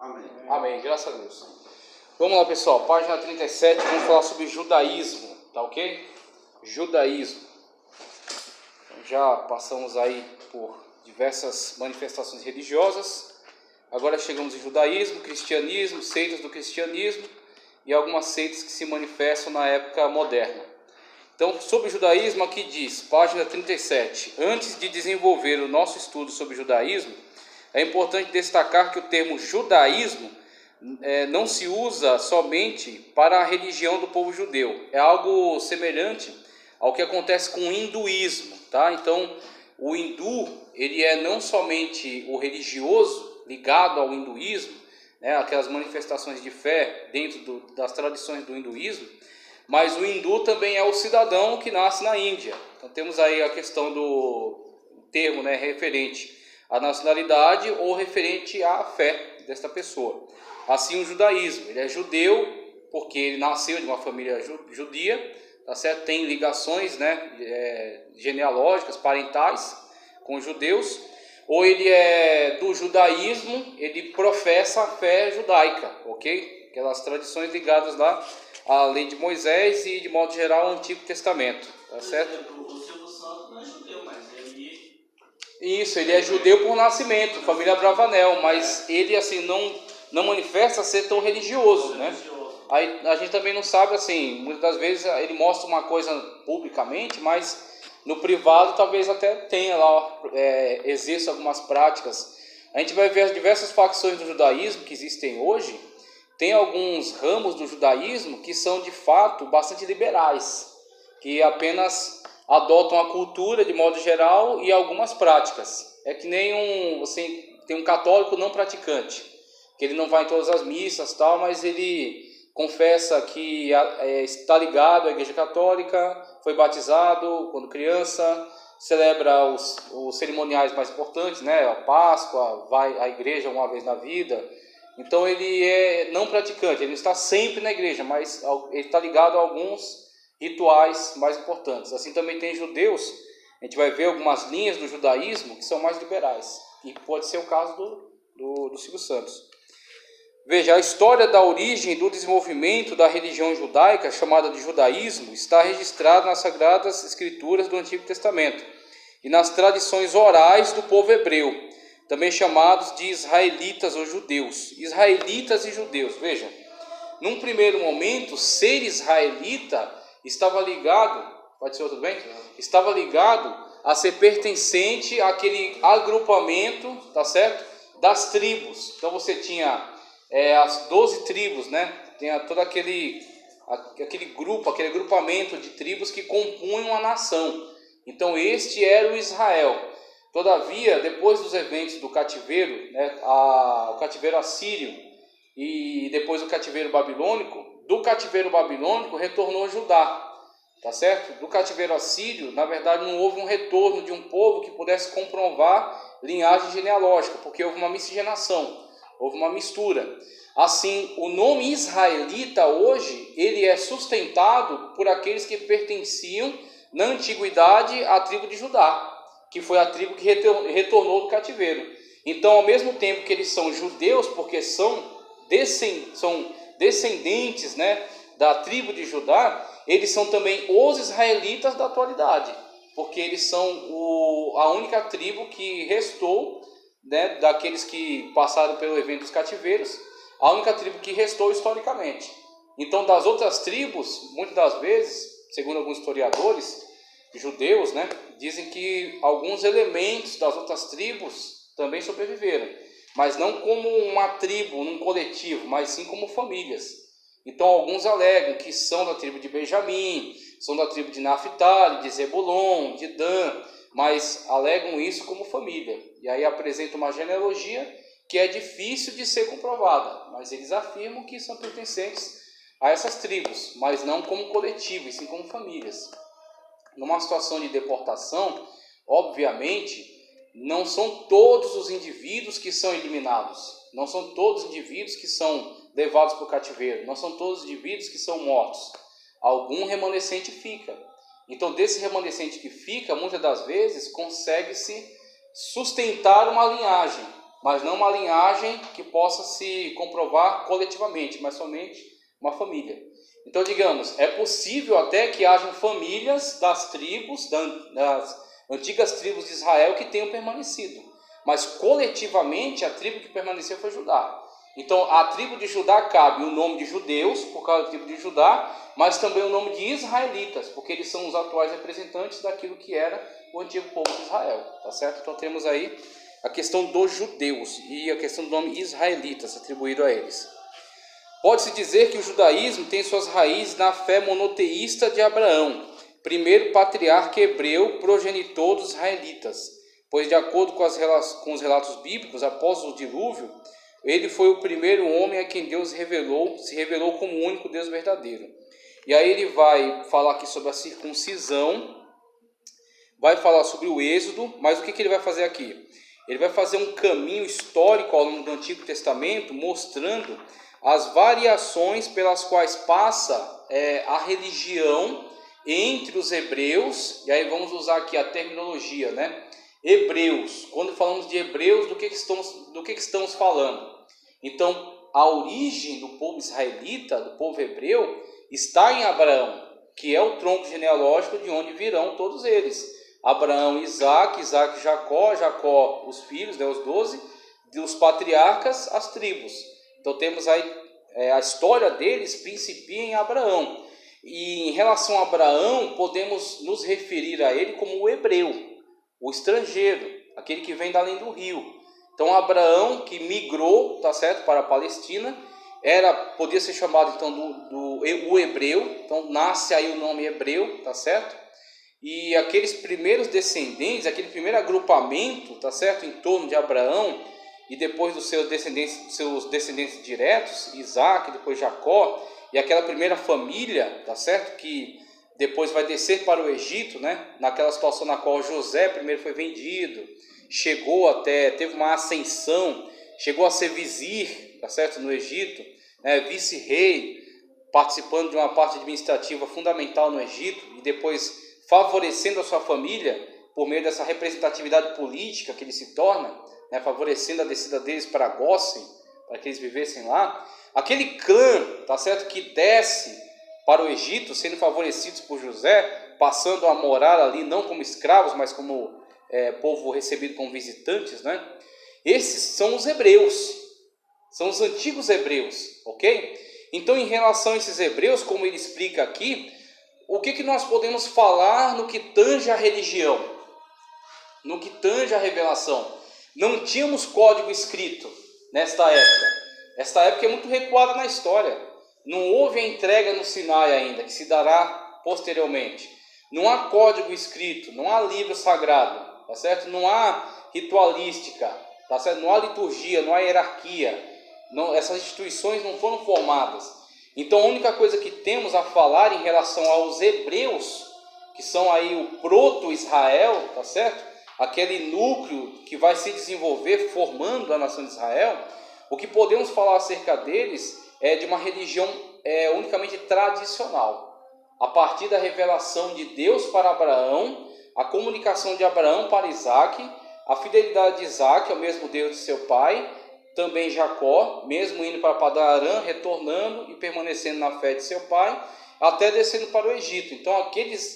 Amém. Amém, graças a Deus. Vamos lá, pessoal, página 37, vamos falar sobre judaísmo, tá ok? Judaísmo. Já passamos aí por diversas manifestações religiosas. Agora chegamos em judaísmo, cristianismo, seitas do cristianismo e algumas seitas que se manifestam na época moderna. Então, sobre o judaísmo, aqui diz, página 37, antes de desenvolver o nosso estudo sobre judaísmo, é importante destacar que o termo judaísmo não se usa somente para a religião do povo judeu. É algo semelhante ao que acontece com o hinduísmo, tá? Então, o hindu, ele é não somente o religioso ligado ao hinduísmo, né, aquelas manifestações de fé dentro das tradições do hinduísmo, mas o hindu também é o cidadão que nasce na Índia. Então temos aí a questão do termo, né, referente à nacionalidade ou referente à fé desta pessoa. Assim o judaísmo, ele é judeu porque ele nasceu de uma família judia, tá certo? Tem ligações, né, genealógicas, parentais com os judeus, ou ele é do judaísmo, ele professa a fé judaica, ok? Aquelas tradições ligadas lá à lei de Moisés e, de modo geral, ao Antigo Testamento, tá certo? O Silvio Santos não é judeu, mas ele... Isso, ele é judeu por nascimento, família Bravanel, mas ele, assim, não manifesta ser tão religioso, né? Aí a gente também não sabe, assim, muitas das vezes ele mostra uma coisa publicamente, mas no privado talvez até tenha lá, exerça algumas práticas. A gente vai ver as diversas facções do judaísmo que existem hoje. Tem alguns ramos do judaísmo que são de fato bastante liberais, que apenas adotam a cultura de modo geral e algumas práticas. É que nem tem um católico não praticante, que ele não vai em todas as missas tal, mas ele confessa que está ligado à Igreja Católica, foi batizado quando criança, celebra os cerimoniais mais importantes, né? A Páscoa, vai à igreja uma vez na vida. Então ele é não praticante, ele não está sempre na igreja, mas ele está ligado a alguns rituais mais importantes. Assim também tem judeus, a gente vai ver algumas linhas do judaísmo que são mais liberais, e pode ser o caso do Silvio Santos. Veja, a história da origem e do desenvolvimento da religião judaica, chamada de judaísmo, está registrada nas Sagradas Escrituras do Antigo Testamento e nas tradições orais do povo hebreu, também chamados de israelitas ou judeus. Israelitas e judeus, veja, num primeiro momento, ser israelita estava ligado, pode ser tudo bem? Estava ligado a ser pertencente àquele agrupamento, tá certo? Das tribos. Então você tinha as 12 tribos, né? Tinha todo aquele grupo, aquele agrupamento de tribos que compunham a nação. Então este era o Israel. Todavia, depois dos eventos do cativeiro, né, o cativeiro assírio e depois o cativeiro babilônico, do cativeiro babilônico retornou Judá, tá certo? Do cativeiro assírio, na verdade, não houve um retorno de um povo que pudesse comprovar linhagem genealógica, porque houve uma miscigenação, houve uma mistura. Assim, o nome israelita hoje, ele é sustentado por aqueles que pertenciam na antiguidade à tribo de Judá, que foi a tribo que retornou do cativeiro. Então, ao mesmo tempo que eles são judeus, porque são descendentes, né, da tribo de Judá, eles são também os israelitas da atualidade, porque eles são a única tribo que restou, né, daqueles que passaram pelo evento dos cativeiros, a única tribo que restou historicamente. Então, das outras tribos, muitas das vezes, segundo alguns historiadores judeus, né, dizem que alguns elementos das outras tribos também sobreviveram, mas não como uma tribo, num coletivo, mas sim como famílias. Então alguns alegam que são da tribo de Benjamim, são da tribo de Naphtali, de Zebulon, de Dan, mas alegam isso como família. E aí apresentam uma genealogia que é difícil de ser comprovada, mas eles afirmam que são pertencentes a essas tribos, mas não como coletivo, e sim como famílias. Numa situação de deportação, obviamente, não são todos os indivíduos que são eliminados, não são todos os indivíduos que são levados para o cativeiro, não são todos os indivíduos que são mortos. Algum remanescente fica. Então, desse remanescente que fica, muitas das vezes, consegue-se sustentar uma linhagem. mas não uma linhagem que possa se comprovar coletivamente, mas somente uma família. Então, digamos, é possível até que hajam famílias das tribos, das antigas tribos de Israel que tenham permanecido, mas coletivamente a tribo que permaneceu foi Judá. Então, a tribo de Judá cabe o nome de judeus, por causa da tribo de Judá, mas também o nome de israelitas, porque eles são os atuais representantes daquilo que era o antigo povo de Israel, tá certo? Então temos aí a questão dos judeus e a questão do nome israelitas atribuído a eles. Pode-se dizer que o judaísmo tem suas raízes na fé monoteísta de Abraão, primeiro patriarca hebreu, progenitor dos israelitas, pois de acordo com os relatos bíblicos, após o dilúvio, ele foi o primeiro homem a quem Deus se revelou como o único Deus verdadeiro. E aí ele vai falar aqui sobre a circuncisão, vai falar sobre o êxodo, mas o que ele vai fazer aqui? Ele vai fazer um caminho histórico ao longo do Antigo Testamento, mostrando as variações pelas quais passa a religião entre os hebreus. E aí vamos usar aqui a terminologia, né? Hebreus. Quando falamos de hebreus, do que estamos falando? Então, a origem do povo israelita, do povo hebreu, está em Abraão, que é o tronco genealógico de onde virão todos eles. Abraão, Isaac, Jacó, os filhos, né, os 12, dos patriarcas, as tribos. Então temos aí a história deles principia em Abraão. E em relação a Abraão, podemos nos referir a ele como o hebreu, o estrangeiro, aquele que vem da além do rio. Então Abraão, que migrou, tá certo, para a Palestina, podia ser chamado então o hebreu. Então nasce aí o nome hebreu, tá certo? E aqueles primeiros descendentes, aquele primeiro agrupamento, tá certo, em torno de Abraão, e depois dos seus descendentes diretos, Isaac, depois Jacó, e aquela primeira família, tá certo, que depois vai descer para o Egito, né? Naquela situação na qual José primeiro foi vendido, teve uma ascensão, chegou a ser vizir, tá certo, no Egito, né? Vice-rei, participando de uma parte administrativa fundamental no Egito, e depois favorecendo a sua família por meio dessa representatividade política que ele se torna, né? Favorecendo a descida deles para Gósen, para que eles vivessem lá. Aquele clã, tá certo, que desce para o Egito, sendo favorecidos por José, passando a morar ali não como escravos, mas como povo recebido como visitantes, né? Esses são os hebreus, são os antigos hebreus, ok? Então, em relação a esses hebreus, como ele explica aqui, o que nós podemos falar no que tange a religião, no que tange a revelação? Não tínhamos código escrito nesta época. Esta época é muito recuada na história. Não houve a entrega no Sinai ainda, que se dará posteriormente. Não há código escrito, não há livro sagrado, tá certo? Não há ritualística, tá certo? Não há liturgia, não há hierarquia. Essas instituições não foram formadas. Então a única coisa que temos a falar em relação aos hebreus, que são aí o proto-Israel, tá certo? Aquele núcleo que vai se desenvolver formando a nação de Israel, o que podemos falar acerca deles é de uma religião unicamente tradicional. A partir da revelação de Deus para Abraão, a comunicação de Abraão para Isaac, a fidelidade de Isaac ao mesmo Deus de seu pai, também Jacó, mesmo indo para Padã Arã, retornando e permanecendo na fé de seu pai, até descendo para o Egito. Então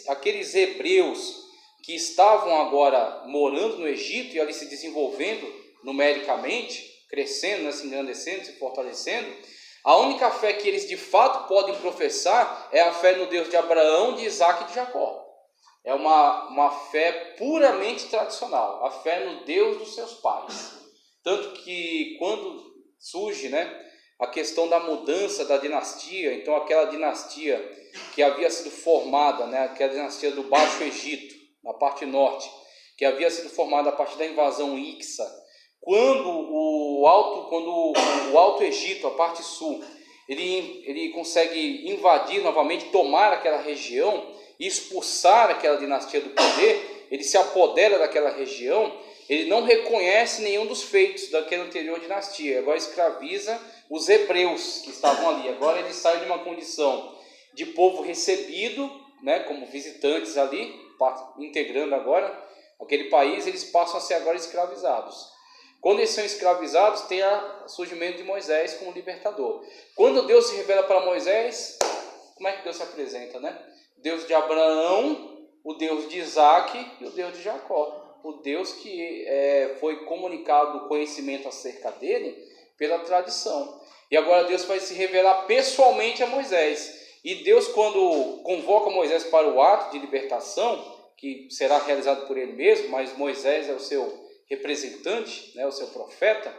aqueles hebreus que estavam agora morando no Egito e ali se desenvolvendo numericamente, crescendo, né, se engrandecendo, se fortalecendo, a única fé que eles de fato podem professar é a fé no Deus de Abraão, de Isaac e de Jacó. É uma fé puramente tradicional, a fé no Deus dos seus pais. Tanto que quando surge, né, a questão da mudança da dinastia, então aquela dinastia que havia sido formada, né, aquela dinastia do Baixo Egito, na parte norte, que havia sido formada a partir da invasão Ixa, quando o Alto Egito, a parte sul, ele consegue invadir novamente, tomar aquela região e expulsar aquela dinastia do poder, ele se apodera daquela região, ele não reconhece nenhum dos feitos daquela anterior dinastia, agora escraviza os hebreus que estavam ali. Agora eles saem de uma condição de povo recebido, né, como visitantes ali, integrando agora aquele país, eles passam a ser agora escravizados. Quando eles são escravizados, tem o surgimento de Moisés como libertador. Quando Deus se revela para Moisés, como é que Deus se apresenta, né? Deus de Abraão, o Deus de Isaac e o Deus de Jacó. O Deus que foi comunicado o conhecimento acerca dele pela tradição. E agora Deus vai se revelar pessoalmente a Moisés. E Deus, quando convoca Moisés para o ato de libertação, que será realizado por ele mesmo, mas Moisés é o seu representante, né, o seu profeta,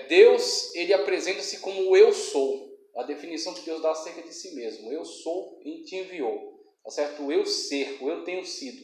Deus, ele apresenta-se como eu sou. A definição que Deus dá acerca de si mesmo. Eu sou e te enviou. Tá certo? O eu ser, o eu tenho sido.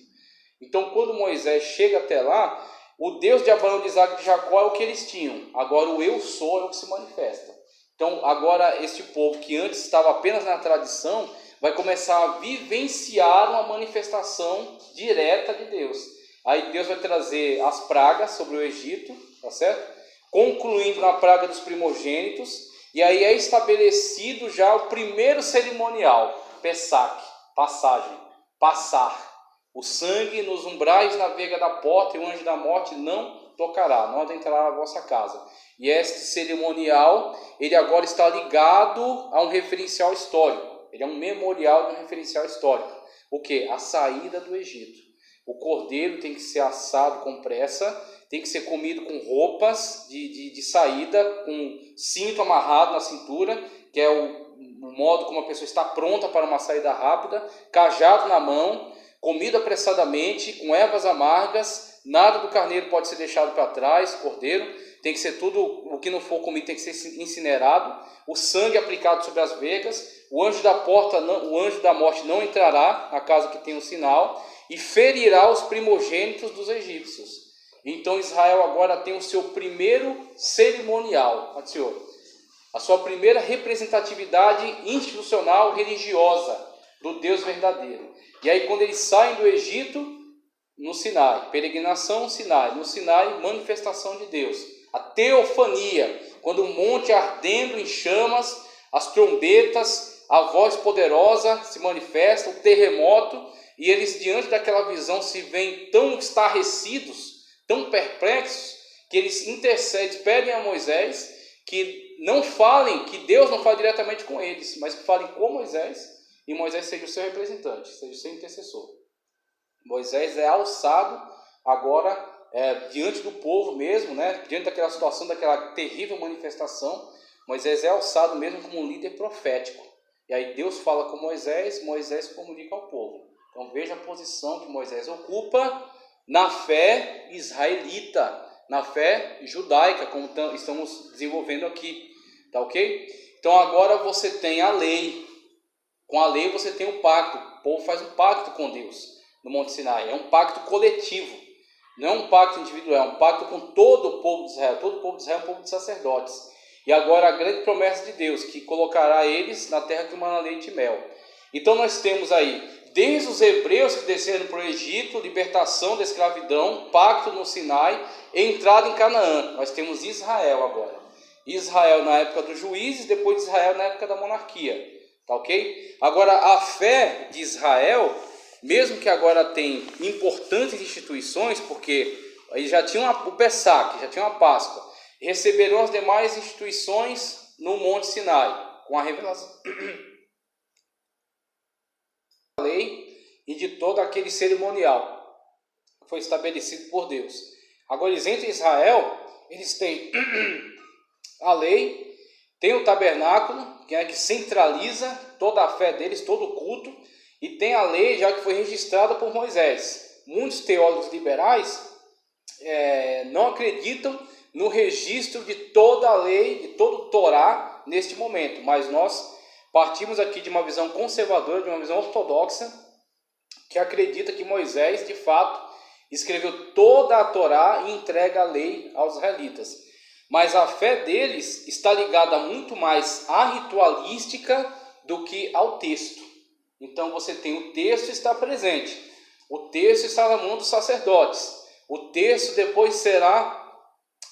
Então, quando Moisés chega até lá, o Deus de Abraão, de Isaac e de Jacó é o que eles tinham. Agora, o eu sou é o que se manifesta. Então, agora, este povo que antes estava apenas na tradição, vai começar a vivenciar uma manifestação direta de Deus. Aí Deus vai trazer as pragas sobre o Egito, tá certo? Concluindo na praga dos primogênitos. E aí é estabelecido já o primeiro cerimonial, Pessac, passagem, passar. O sangue nos umbrais na veiga da porta, e o anjo da morte não tocará, não adentrará a vossa casa. E este cerimonial, ele agora está ligado a um referencial histórico. Ele é um memorial de um referencial histórico. O quê? A saída do Egito. O cordeiro tem que ser assado com pressa, tem que ser comido com roupas de saída, com cinto amarrado na cintura, que é o modo como a pessoa está pronta para uma saída rápida, cajado na mão, comido apressadamente, com ervas amargas, nada do carneiro pode ser deixado para trás, cordeiro, tem que ser tudo, o que não for comido tem que ser incinerado, o sangue aplicado sobre as vegas, o anjo da porta, o anjo da morte não entrará na casa que tem o sinal, e ferirá os primogênitos dos egípcios. Então Israel agora tem o seu primeiro cerimonial, a sua primeira representatividade institucional religiosa do Deus verdadeiro. E aí quando eles saem do Egito, no Sinai, peregrinação Sinai, no Sinai, manifestação de Deus, a teofania, quando o monte ardendo em chamas, as trombetas, a voz poderosa se manifesta, o terremoto, e eles diante daquela visão se veem tão estarrecidos, tão perplexos, que eles intercedem, pedem a Moisés que não falem, que Deus não fale diretamente com eles, mas que falem com Moisés, e Moisés seja o seu representante, seja o seu intercessor. Moisés é alçado agora diante do povo mesmo, né? Diante daquela situação, daquela terrível manifestação, Moisés é alçado mesmo como um líder profético. E aí Deus fala com Moisés, Moisés comunica ao povo. Então veja a posição que Moisés ocupa na fé israelita, na fé judaica, como estamos desenvolvendo aqui, tá ok? Então agora você tem a lei, com a lei você tem o pacto, o povo faz um pacto com Deus no Monte Sinai, é um pacto coletivo, não é um pacto individual, é um pacto com todo o povo de Israel, todo o povo de Israel é um povo de sacerdotes. E agora a grande promessa de Deus, que colocará eles na terra que mana leite e mel. Então nós temos aí, desde os hebreus que desceram para o Egito, libertação da escravidão, pacto no Sinai, entrada em Canaã. Nós temos Israel agora. Israel na época dos juízes, depois de Israel na época da monarquia. Tá ok? Agora a fé de Israel, mesmo que agora tem importantes instituições, porque aí já tinha o Pessac, já tinha a Páscoa, receberão as demais instituições no Monte Sinai, com a revelação da lei e de todo aquele cerimonial que foi estabelecido por Deus. Agora eles entram em Israel, eles têm a lei, tem o tabernáculo, que é que centraliza toda a fé deles, todo o culto, e tem a lei já que foi registrada por Moisés. Muitos teólogos liberais não acreditam no registro de toda a lei, de todo o Torá neste momento, mas nós partimos aqui de uma visão conservadora, de uma visão ortodoxa, que acredita que Moisés, de fato, escreveu toda a Torá e entrega a lei aos israelitas. Mas a fé deles está ligada muito mais à ritualística do que ao texto. Então você tem o texto está presente, o texto está na mão dos sacerdotes, o texto depois será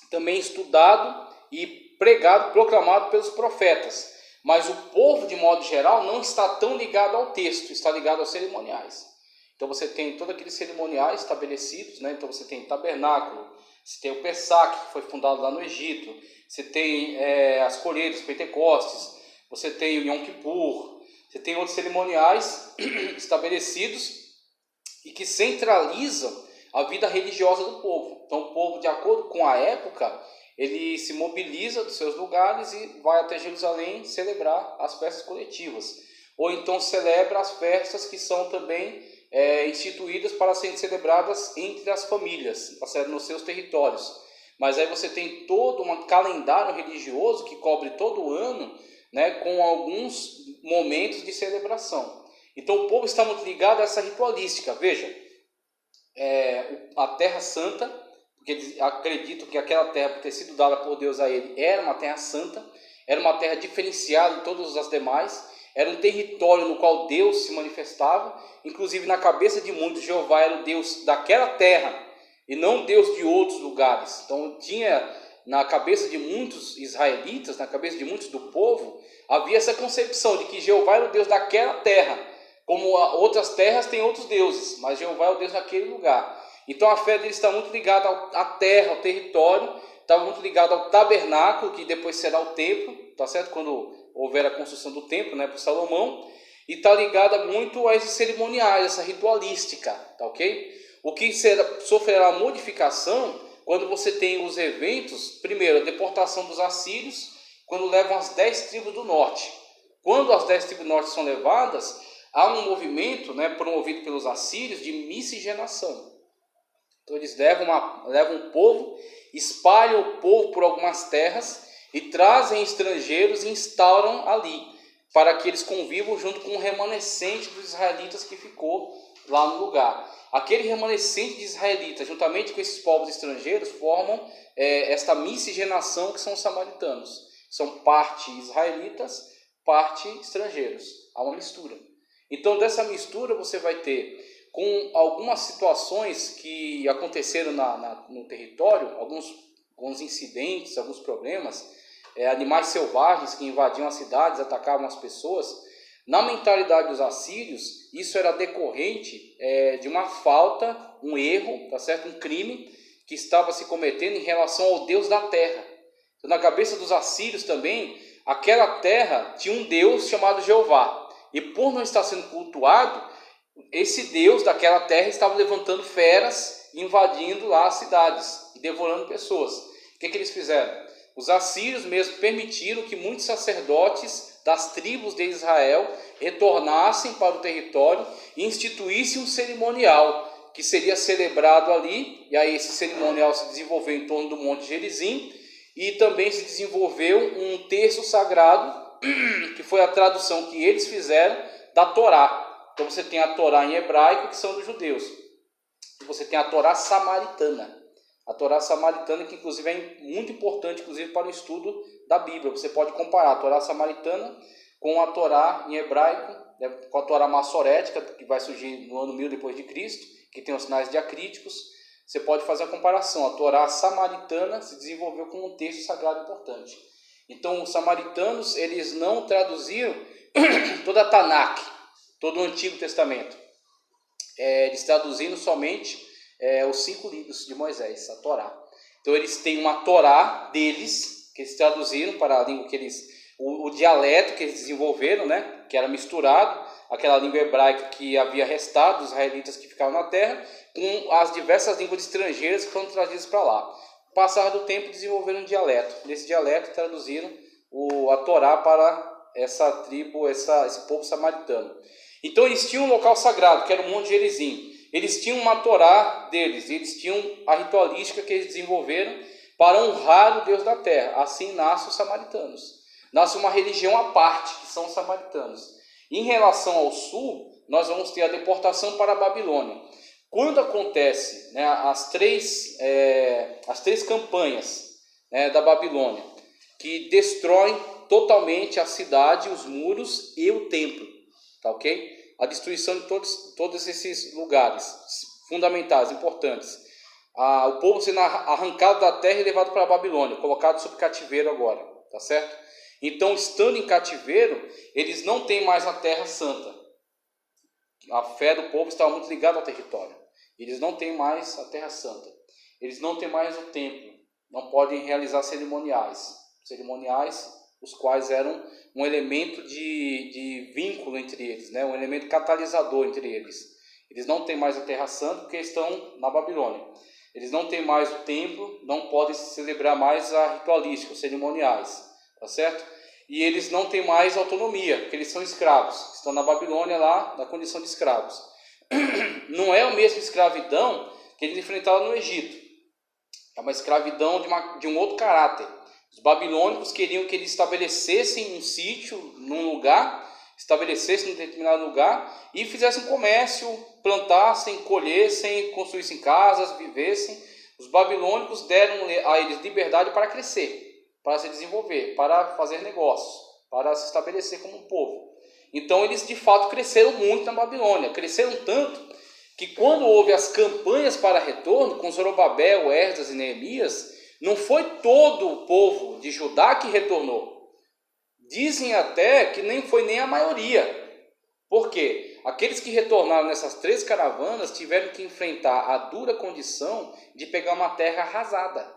também estudado e pregado, proclamado pelos profetas. Mas o povo, de modo geral, não está tão ligado ao texto, está ligado aos cerimoniais. Então você tem todos aqueles cerimoniais estabelecidos, né? Então você tem tabernáculo, Você tem o Pessach, que foi fundado lá no Egito. Você tem as colheitas, Pentecostes. Você tem o Yom Kippur. Você tem outros cerimoniais estabelecidos e que centralizam a vida religiosa do povo. Então o povo, de acordo com a época, ele se mobiliza dos seus lugares e vai até Jerusalém celebrar as festas coletivas. Ou então celebra as festas que são também instituídas para serem celebradas entre as famílias, nos seus territórios. Mas aí você tem todo um calendário religioso que cobre todo o ano, né, com alguns momentos de celebração. Então o povo está muito ligado a essa ritualística. Veja, a Terra Santa, porque eles acreditam que aquela terra, por ter sido dada por Deus a ele, era uma terra santa, era uma terra diferenciada de todas as demais, era um território no qual Deus se manifestava. Inclusive na cabeça de muitos, Jeová era o Deus daquela terra e não Deus de outros lugares. Então tinha na cabeça de muitos israelitas, na cabeça de muitos do povo, havia essa concepção de que Jeová era o Deus daquela terra, como outras terras têm outros deuses, mas Jeová é o Deus daquele lugar. Então a fé deles está muito ligada à terra, ao território, estava muito ligada ao tabernáculo, que depois será o templo, tá certo? Quando houver a construção do templo, né, por Salomão, e está ligada muito a esses cerimoniais, essa ritualística, tá ok? O que sofrerá modificação quando você tem os eventos, primeiro, a deportação dos assírios, quando levam as 10 tribos do norte. Quando as 10 tribos do norte são levadas, há um movimento, né, promovido pelos assírios de miscigenação. Então eles levam o povo, espalham o povo por algumas terras e trazem estrangeiros e instauram ali, para que eles convivam junto com o remanescente dos israelitas que ficou lá no lugar. Aquele remanescente de israelitas, juntamente com esses povos estrangeiros, formam esta miscigenação que são os samaritanos. São parte israelitas, parte estrangeiros. Há uma mistura. Então dessa mistura você vai ter, com algumas situações que aconteceram no território, alguns incidentes, alguns problemas, animais selvagens que invadiam as cidades, atacavam as pessoas. Na mentalidade dos assírios, isso era decorrente de uma falta, um erro, tá certo? Um crime que estava se cometendo em relação ao Deus da terra. Então, na cabeça dos assírios também, aquela terra tinha um Deus chamado Jeová. E por não estar sendo cultuado, esse Deus daquela terra estava levantando feras, invadindo lá as cidades e devorando pessoas. O que eles fizeram? Os assírios mesmo permitiram que muitos sacerdotes das tribos de Israel retornassem para o território e instituíssem um cerimonial que seria celebrado ali. E aí esse cerimonial se desenvolveu em torno do Monte Gerizim, e também se desenvolveu um texto sagrado, que foi a tradução que eles fizeram da Torá. Então você tem a Torá em hebraico, que são dos judeus, e você tem a Torá samaritana. A Torá samaritana, que inclusive é muito importante, inclusive para o estudo da Bíblia. Você pode comparar a Torá samaritana com a Torá em hebraico, né, com a Torá massorética, que vai surgir no ano 1000 depois de Cristo, que tem os sinais diacríticos. Você pode fazer a comparação. A Torá samaritana se desenvolveu como um texto sagrado importante. Então, os samaritanos, eles não traduziram toda a Tanakh, todo o Antigo Testamento. Eles traduziram somente os 5 livros de Moisés, a Torá. Então eles têm uma Torá deles, que eles traduziram para a língua que eles... O dialeto que eles desenvolveram, né, que era misturado, aquela língua hebraica que havia restado dos israelitas que ficavam na terra, com as diversas línguas estrangeiras que foram trazidas para lá. Passar do tempo, desenvolveram um dialeto. Nesse dialeto traduziram a Torá para essa tribo, esse povo samaritano. Então eles tinham um local sagrado, que era o Monte Gerizim. Eles tinham uma Torá deles, eles tinham a ritualística que eles desenvolveram para honrar o Deus da terra. Assim nascem os samaritanos. Nasce uma religião à parte, que são os samaritanos. Em relação ao sul, nós vamos ter a deportação para a Babilônia. Quando acontece, né, as três campanhas, né, da Babilônia, que destroem totalmente a cidade, os muros e o templo, tá ok? A destruição de todos esses lugares fundamentais, importantes. O povo sendo arrancado da terra e levado para a Babilônia, colocado sob cativeiro agora, tá certo? Então, estando em cativeiro, eles não têm mais a terra santa. A fé do povo estava muito ligada ao território. Eles não têm mais a terra santa. eles não têm mais o templo, não podem realizar cerimoniais, os quais eram um elemento de vínculo entre eles, né? Um elemento catalisador entre eles. Eles não têm mais a Terra Santa porque estão na Babilônia. Eles não têm mais o templo, não podem celebrar mais a ritualística, os cerimoniais, tá certo? E eles não têm mais autonomia, porque eles são escravos, estão na Babilônia lá, na condição de escravos. Não é a mesma escravidão que eles enfrentaram no Egito. É uma escravidão de um outro caráter. Os babilônicos queriam que eles estabelecessem um sítio num lugar, estabelecessem em um determinado lugar e fizessem comércio, plantassem, colhessem, construíssem casas, vivessem. Os babilônicos deram a eles liberdade para crescer, para se desenvolver, para fazer negócios, para se estabelecer como um povo. Então eles de fato cresceram muito na Babilônia, cresceram tanto que quando houve as campanhas para retorno, com Zorobabel, Esdras e Neemias, não foi todo o povo de Judá que retornou. Dizem até que nem foi nem a maioria. Por quê? Aqueles que retornaram nessas 3 caravanas tiveram que enfrentar a dura condição de pegar uma terra arrasada,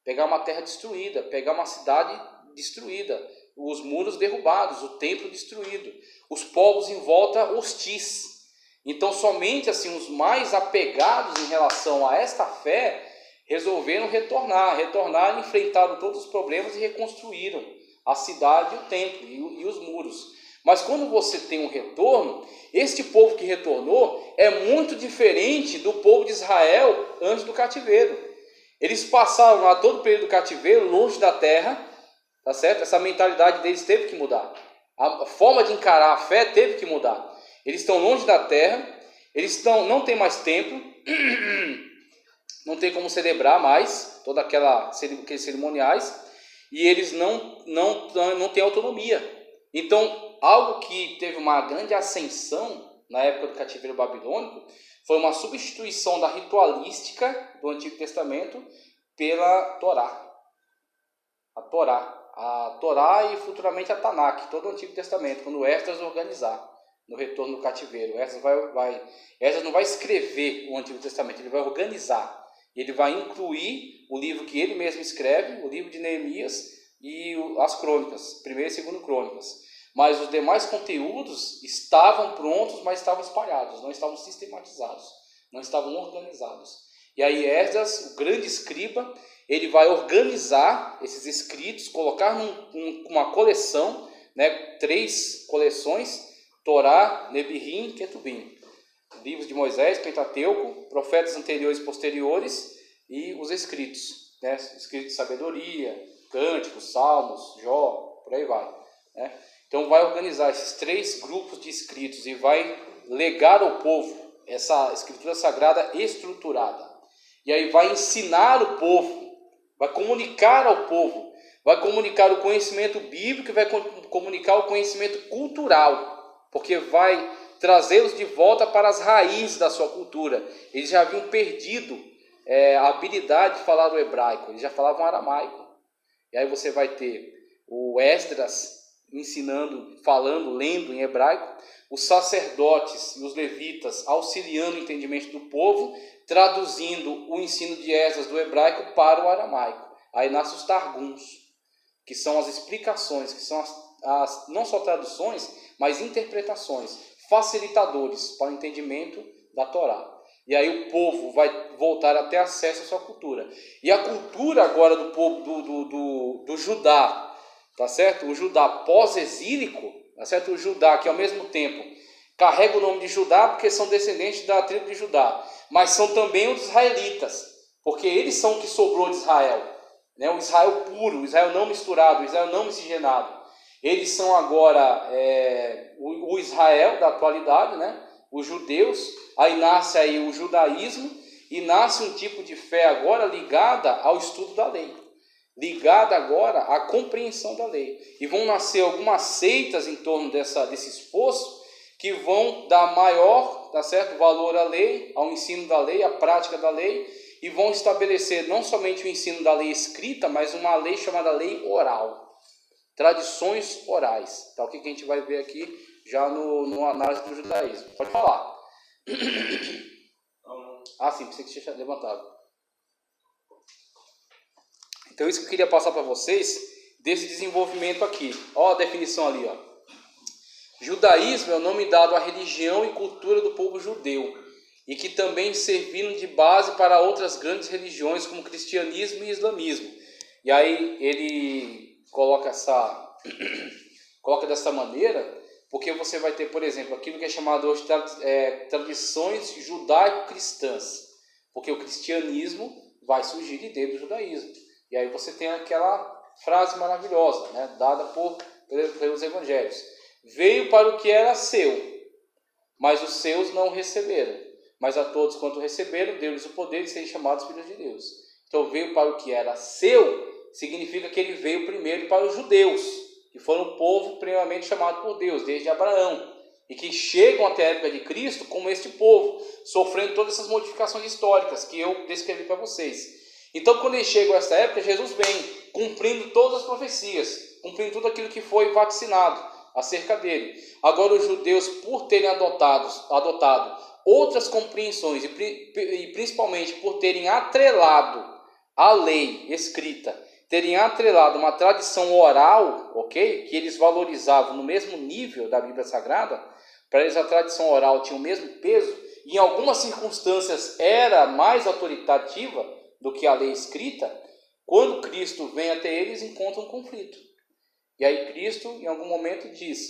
pegar uma terra destruída, pegar uma cidade destruída, os muros derrubados, o templo destruído, os povos em volta hostis. Então somente assim os mais apegados em relação a esta fé resolveram retornar, enfrentaram todos os problemas e reconstruíram a cidade, o templo e os muros. Mas quando você tem um retorno, este povo que retornou é muito diferente do povo de Israel antes do cativeiro. Eles passaram lá todo o período do cativeiro longe da terra, tá certo? Essa mentalidade deles teve que mudar. A forma de encarar a fé teve que mudar. Eles estão longe da terra, não tem mais templo, não tem como celebrar mais toda aqueles cerimoniais, e eles não têm autonomia. Então, algo que teve uma grande ascensão na época do cativeiro babilônico foi uma substituição da ritualística do Antigo Testamento pela Torá. A Torá e futuramente a Tanakh, todo o Antigo Testamento, quando Esdras organizar no retorno do cativeiro. Esdras não vai escrever o Antigo Testamento, ele vai organizar. Ele vai incluir o livro que ele mesmo escreve, o livro de Neemias e as crônicas, 1ª e 2ª crônicas. Mas os demais conteúdos estavam prontos, mas estavam espalhados, não estavam sistematizados, não estavam organizados. E aí Esdras, o grande escriba, ele vai organizar esses escritos, colocar numa coleção, né, 3 coleções, Torá, Nebiim e Ketubim. Livros de Moisés, Pentateuco, profetas anteriores e posteriores e os escritos, né? Escritos de sabedoria, cânticos, salmos, Jó, por aí vai, né? Então vai organizar esses 3 grupos de escritos e vai legar ao povo essa escritura sagrada estruturada. E aí vai ensinar o povo, vai comunicar ao povo, vai comunicar o conhecimento bíblico e vai comunicar o conhecimento cultural, porque vai trazê-los de volta para as raízes da sua cultura. Eles já haviam perdido a habilidade de falar o hebraico, eles já falavam aramaico. E aí você vai ter o Esdras ensinando, falando, lendo em hebraico, os sacerdotes e os levitas auxiliando o entendimento do povo, traduzindo o ensino de Esdras do hebraico para o aramaico. Aí nascem os targums, que são as explicações, que são não só traduções, mas interpretações, facilitadores para o entendimento da Torá. E aí o povo vai voltar a ter acesso à sua cultura. E a cultura agora do povo do Judá, tá certo? O Judá pós-exílico, tá certo? O Judá que ao mesmo tempo carrega o nome de Judá porque são descendentes da tribo de Judá, mas são também os israelitas, porque eles são o que sobrou de Israel, né? O Israel puro, o Israel não misturado, o Israel não miscigenado. Eles são agora o Israel da atualidade, né? Os judeus. Aí nasce aí o judaísmo e nasce um tipo de fé agora ligada ao estudo da lei, ligada agora à compreensão da lei. E vão nascer algumas seitas em torno desse esforço que vão dar maior, tá certo, valor à lei, ao ensino da lei, à prática da lei, e vão estabelecer não somente o ensino da lei escrita, mas uma lei chamada lei oral. Tradições orais, tá? O que a gente vai ver aqui já no análise do judaísmo. Pode falar. Ah, sim, pensei que você tinha levantado. Então isso que eu queria passar para vocês, desse desenvolvimento aqui. Ó a definição ali, ó. Judaísmo é o nome dado à religião e cultura do povo judeu, e que também serviram de base para outras grandes religiões como cristianismo e islamismo. E aí ele coloca dessa maneira, porque você vai ter, por exemplo, aquilo que é chamado hoje de tradições judaico-cristãs, porque o cristianismo vai surgir de dentro do judaísmo. E aí você tem aquela frase maravilhosa, né, dada pelos evangelhos: veio para o que era seu, mas os seus não receberam. Mas a todos quanto receberam, deu-lhes o poder de serem chamados filhos de Deus. Então veio para o que era seu, significa que ele veio primeiro para os judeus, que foram o povo primeiramente chamado por Deus, desde Abraão, e que chegam até a época de Cristo como este povo, sofrendo todas essas modificações históricas que eu descrevi para vocês. Então quando eles chegam a essa época, Jesus vem cumprindo todas as profecias, cumprindo tudo aquilo que foi vaticinado acerca dele. Agora os judeus, por terem adotado outras compreensões e principalmente por terem atrelado a lei escrita, terem atrelado uma tradição oral, ok? Que eles valorizavam no mesmo nível da Bíblia Sagrada, para eles a tradição oral tinha o mesmo peso, e em algumas circunstâncias era mais autoritativa do que a lei escrita. Quando Cristo vem até eles, encontra um conflito. E aí Cristo, em algum momento, diz: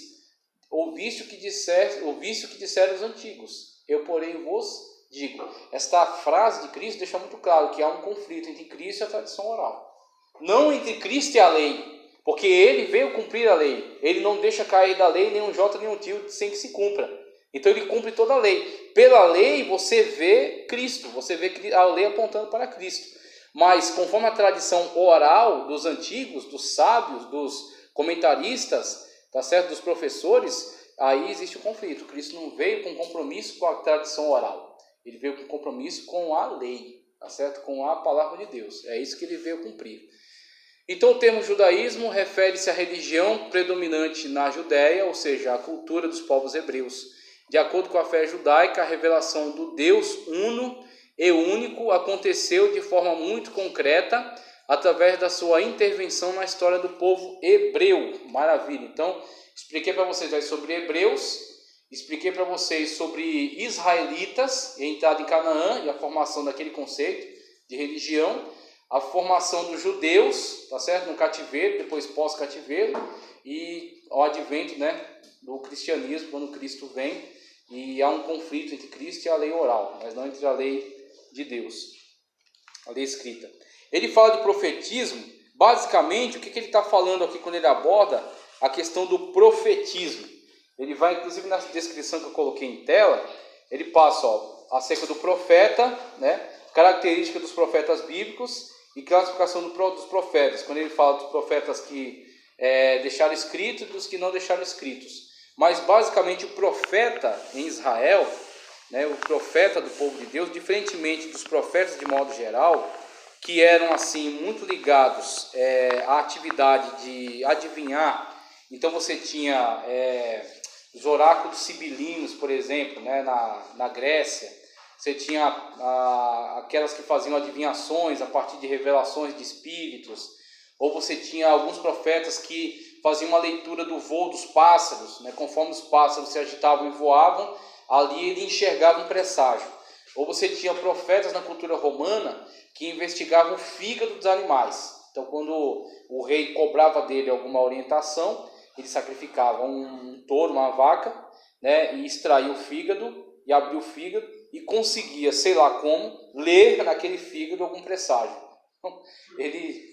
ouviste o que disseram os antigos, eu porém vos digo. Esta frase de Cristo deixa muito claro que há um conflito entre Cristo e a tradição oral. Não entre Cristo e a lei, porque ele veio cumprir a lei. Ele não deixa cair da lei nem um jota nem um tio sem que se cumpra. Então ele cumpre toda a lei. Pela lei você vê Cristo, você vê a lei apontando para Cristo. Mas conforme a tradição oral dos antigos, dos sábios, dos comentaristas, tá certo? Dos professores, aí existe o conflito. Cristo não veio com compromisso com a tradição oral, ele veio com compromisso com a lei, tá certo? Com a palavra de Deus. É isso que ele veio cumprir. Então o termo judaísmo refere-se à religião predominante na Judéia, ou seja, à cultura dos povos hebreus. De acordo com a fé judaica, a revelação do Deus uno e único aconteceu de forma muito concreta através da sua intervenção na história do povo hebreu. Maravilha! Então, expliquei para vocês aí sobre hebreus, expliquei para vocês sobre israelitas, a entrada em Canaã e a formação daquele conceito de religião, a formação dos judeus, tá certo? No cativeiro, depois pós-cativeiro, e o advento, né, do cristianismo, quando Cristo vem, e há um conflito entre Cristo e a lei oral, mas não entre a lei de Deus, a lei escrita. Ele fala de profetismo. Basicamente, o que ele está falando aqui quando ele aborda a questão do profetismo? Ele vai, inclusive na descrição que eu coloquei em tela, ele passa acerca do profeta, né, característica dos profetas bíblicos e classificação dos profetas, quando ele fala dos profetas que deixaram escritos e dos que não deixaram escritos. Mas basicamente o profeta em Israel, né, o profeta do povo de Deus, diferentemente dos profetas de modo geral, que eram assim muito ligados à atividade de adivinhar. Então você tinha os oráculos sibilinos, por exemplo, né, na Grécia. Você tinha aquelas que faziam adivinhações a partir de revelações de espíritos, ou você tinha alguns profetas que faziam uma leitura do voo dos pássaros, né? Conforme os pássaros se agitavam e voavam, ali ele enxergava um presságio. Ou você tinha profetas na cultura romana que investigavam o fígado dos animais. Então, quando o rei cobrava dele alguma orientação, ele sacrificava um touro, uma vaca, né? E extraía o fígado e abria o fígado e conseguia, sei lá como, ler naquele fígado algum presságio. Então, ele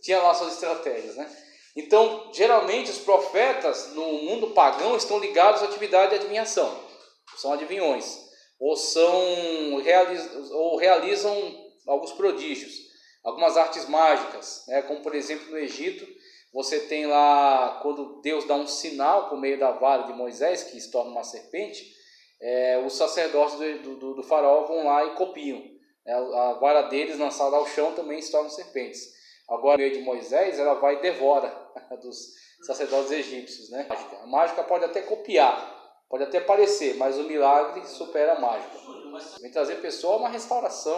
tinha lá suas estratégias, né? Então, geralmente os profetas no mundo pagão estão ligados à atividade de adivinhação. São adivinhões, ou realizam alguns prodígios, algumas artes mágicas, né? Como por exemplo no Egito, você tem lá, quando Deus dá um sinal por meio da vara de Moisés, que se torna uma serpente, os sacerdotes do faraó vão lá e copiam. A vara deles lançada ao chão também se tornam serpentes. Agora, no meio de Moisés, ela vai e devora dos sacerdotes egípcios, né? A mágica pode até copiar, pode até parecer, mas o milagre supera a mágica. Vem trazer pessoa uma restauração,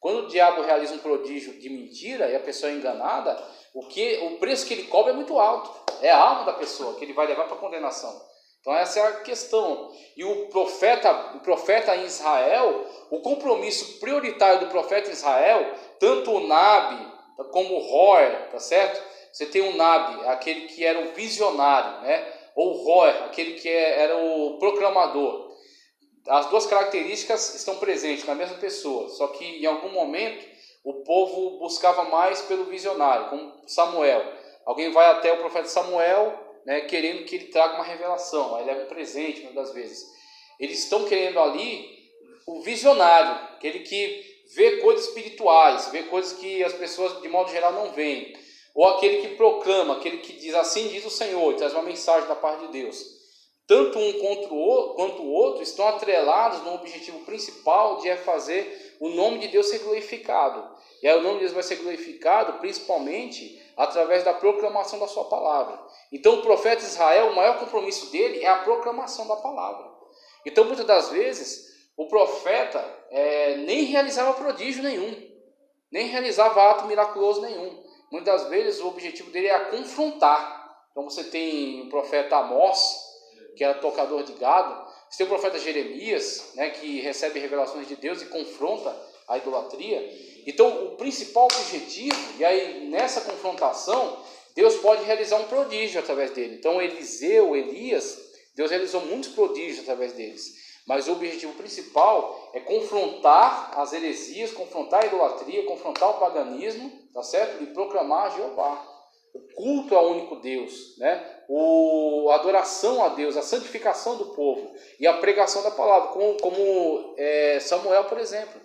Quando o diabo realiza um prodígio de mentira e a pessoa é enganada, o preço que ele cobra é muito alto. É a alma da pessoa que ele vai levar para a condenação. Então essa é a questão. E o profeta em Israel, o compromisso prioritário do profeta em Israel, tanto o Nabi como o Roer, tá certo? Você tem o Nabi, aquele que era o visionário, né? Ou o Roer, aquele que era o proclamador. As duas características estão presentes na mesma pessoa, só que em algum momento o povo buscava mais pelo visionário, como Samuel. Alguém vai até o profeta Samuel, né, querendo que ele traga uma revelação, aí leva um presente muitas das vezes. Eles estão querendo ali o visionário, aquele que vê coisas espirituais, vê coisas que as pessoas de modo geral não veem. Ou aquele que proclama, aquele que diz assim diz o Senhor, traz uma mensagem da parte de Deus. Tanto um quanto o outro estão atrelados no objetivo principal de fazer o nome de Deus ser glorificado. E aí o nome de Deus vai ser glorificado principalmente através da proclamação da sua palavra. Então o profeta Israel, o maior compromisso dele é a proclamação da palavra. Então muitas das vezes o profeta nem realizava prodígio nenhum, nem realizava ato miraculoso nenhum. Muitas das vezes o objetivo dele é confrontar. Então você tem o profeta Amós, que era tocador de gado. Você tem o profeta Jeremias, né, que recebe revelações de Deus e confronta a idolatria. Então, o principal objetivo, e aí nessa confrontação, Deus pode realizar um prodígio através dele. Então, Eliseu, Elias, Deus realizou muitos prodígios através deles. Mas o objetivo principal é confrontar as heresias, confrontar a idolatria, confrontar o paganismo, tá certo? E proclamar Jeová. O culto ao único Deus, né? A adoração a Deus, a santificação do povo e a pregação da palavra, como Samuel, por exemplo.